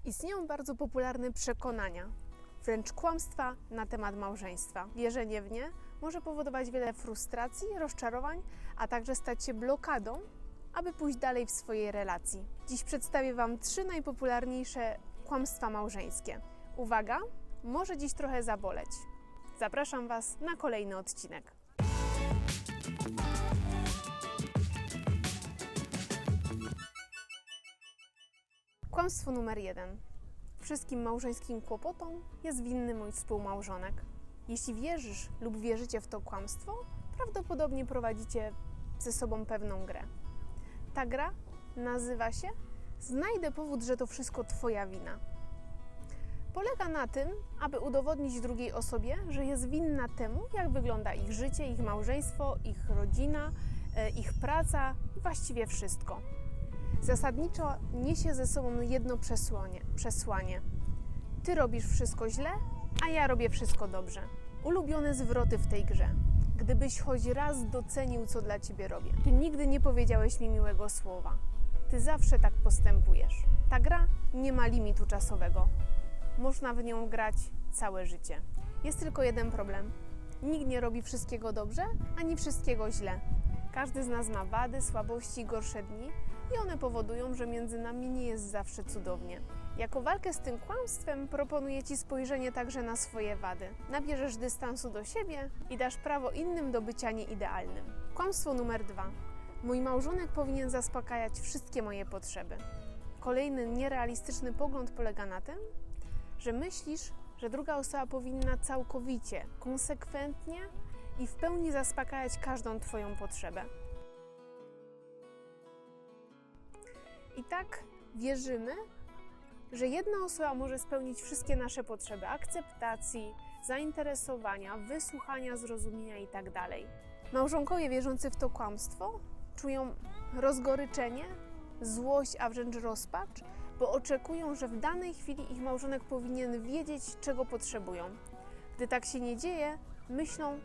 Istnieją bardzo popularne przekonania, wręcz kłamstwa na temat małżeństwa. Wierzenie w nie może powodować wiele frustracji, rozczarowań, a także stać się blokadą, aby pójść dalej w swojej relacji. Dziś przedstawię Wam 3 najpopularniejsze kłamstwa małżeńskie. Uwaga, może dziś trochę zaboleć. Zapraszam Was na kolejny odcinek. Kłamstwo numer 1. Wszystkim małżeńskim kłopotom jest winny mój współmałżonek. Jeśli wierzysz lub wierzycie w to kłamstwo, prawdopodobnie prowadzicie ze sobą pewną grę. Ta gra nazywa się Znajdę powód, że to wszystko Twoja wina. Polega na tym, aby udowodnić drugiej osobie, że jest winna temu, jak wygląda ich życie, ich małżeństwo, ich rodzina, ich praca i właściwie wszystko. Zasadniczo niesie ze sobą jedno przesłanie. Ty robisz wszystko źle, a ja robię wszystko dobrze. Ulubione zwroty w tej grze. Gdybyś choć raz docenił, co dla Ciebie robię. Ty nigdy nie powiedziałeś mi miłego słowa. Ty zawsze tak postępujesz. Ta gra nie ma limitu czasowego. Można w nią grać całe życie. Jest tylko jeden problem. Nikt nie robi wszystkiego dobrze, ani wszystkiego źle. Każdy z nas ma wady, słabości i gorsze dni i one powodują, że między nami nie jest zawsze cudownie. Jako walkę z tym kłamstwem proponuję Ci spojrzenie także na swoje wady. Nabierzesz dystansu do siebie i dasz prawo innym do bycia nieidealnym. Kłamstwo numer 2. Mój małżonek powinien zaspokajać wszystkie moje potrzeby. Kolejny nierealistyczny pogląd polega na tym, że myślisz, że druga osoba powinna całkowicie, konsekwentnie i w pełni zaspokajać każdą Twoją potrzebę. I tak wierzymy, że jedna osoba może spełnić wszystkie nasze potrzeby akceptacji, zainteresowania, wysłuchania, zrozumienia itd. Małżonkowie wierzący w to kłamstwo czują rozgoryczenie, złość, a wręcz rozpacz, bo oczekują, że w danej chwili ich małżonek powinien wiedzieć, czego potrzebują. Gdy tak się nie dzieje, myślą,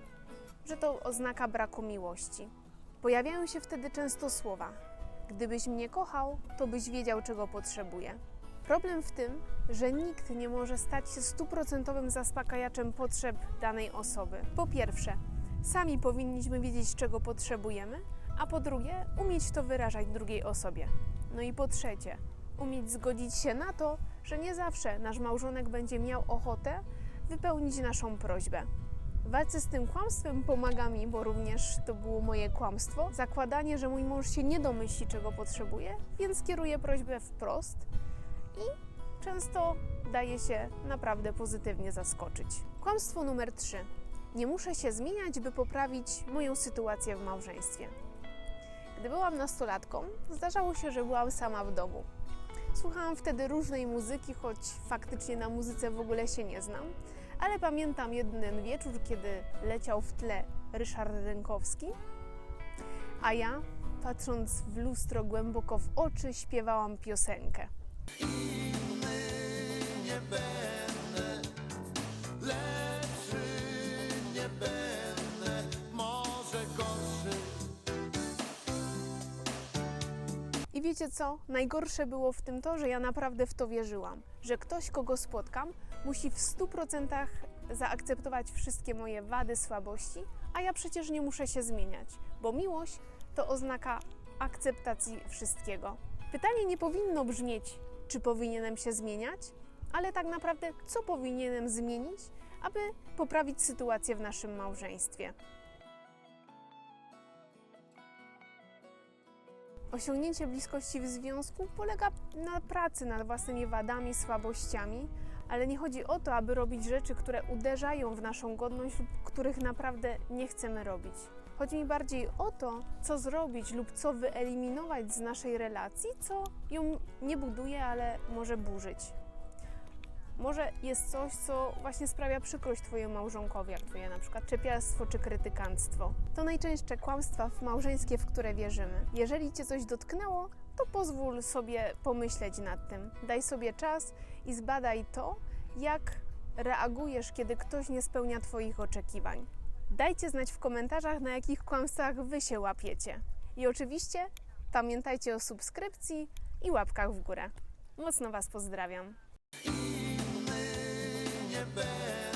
że to oznaka braku miłości. Pojawiają się wtedy często słowa: gdybyś mnie kochał, to byś wiedział, czego potrzebuję. Problem w tym, że nikt nie może stać się 100% zaspokajaczem potrzeb danej osoby. Po pierwsze, sami powinniśmy wiedzieć, czego potrzebujemy, a po drugie, umieć to wyrażać drugiej osobie. No i po trzecie, umieć zgodzić się na to, że nie zawsze nasz małżonek będzie miał ochotę wypełnić naszą prośbę. W walce z tym kłamstwem pomaga mi, bo również to było moje kłamstwo, zakładanie, że mój mąż się nie domyśli, czego potrzebuje, więc kieruję prośbę wprost i często daje się naprawdę pozytywnie zaskoczyć. Kłamstwo numer 3. Nie muszę się zmieniać, by poprawić moją sytuację w małżeństwie. Gdy byłam nastolatką, zdarzało się, że byłam sama w domu. Słuchałam wtedy różnej muzyki, choć faktycznie na muzyce w ogóle się nie znam, ale pamiętam jeden wieczór, kiedy leciał w tle Ryszard Rękowski, a ja, patrząc w lustro głęboko w oczy, śpiewałam piosenkę. Inny nie będę, lepszy nie będę, może gorszy. I wiecie co? Najgorsze było w tym to, że ja naprawdę w to wierzyłam, że ktoś, kogo spotkam, musi w 100% zaakceptować wszystkie moje wady, słabości, a ja przecież nie muszę się zmieniać, bo miłość to oznaka akceptacji wszystkiego. Pytanie nie powinno brzmieć, czy powinienem się zmieniać, ale tak naprawdę, co powinienem zmienić, aby poprawić sytuację w naszym małżeństwie. Osiągnięcie bliskości w związku polega na pracy nad własnymi wadami, słabościami, ale nie chodzi o to, aby robić rzeczy, które uderzają w naszą godność lub których naprawdę nie chcemy robić. Chodzi mi bardziej o to, co zrobić lub co wyeliminować z naszej relacji, co ją nie buduje, ale może burzyć. Może jest coś, co właśnie sprawia przykrość Twojemu małżonkowi, jak Twoje na przykład czepialstwo czy krytykanstwo. To najczęstsze kłamstwa małżeńskie, w które wierzymy. Jeżeli Cię coś dotknęło, to pozwól sobie pomyśleć nad tym. Daj sobie czas i zbadaj to, jak reagujesz, kiedy ktoś nie spełnia Twoich oczekiwań. Dajcie znać w komentarzach, na jakich kłamstwach Wy się łapiecie. I oczywiście pamiętajcie o subskrypcji i łapkach w górę. Mocno Was pozdrawiam. nie będę.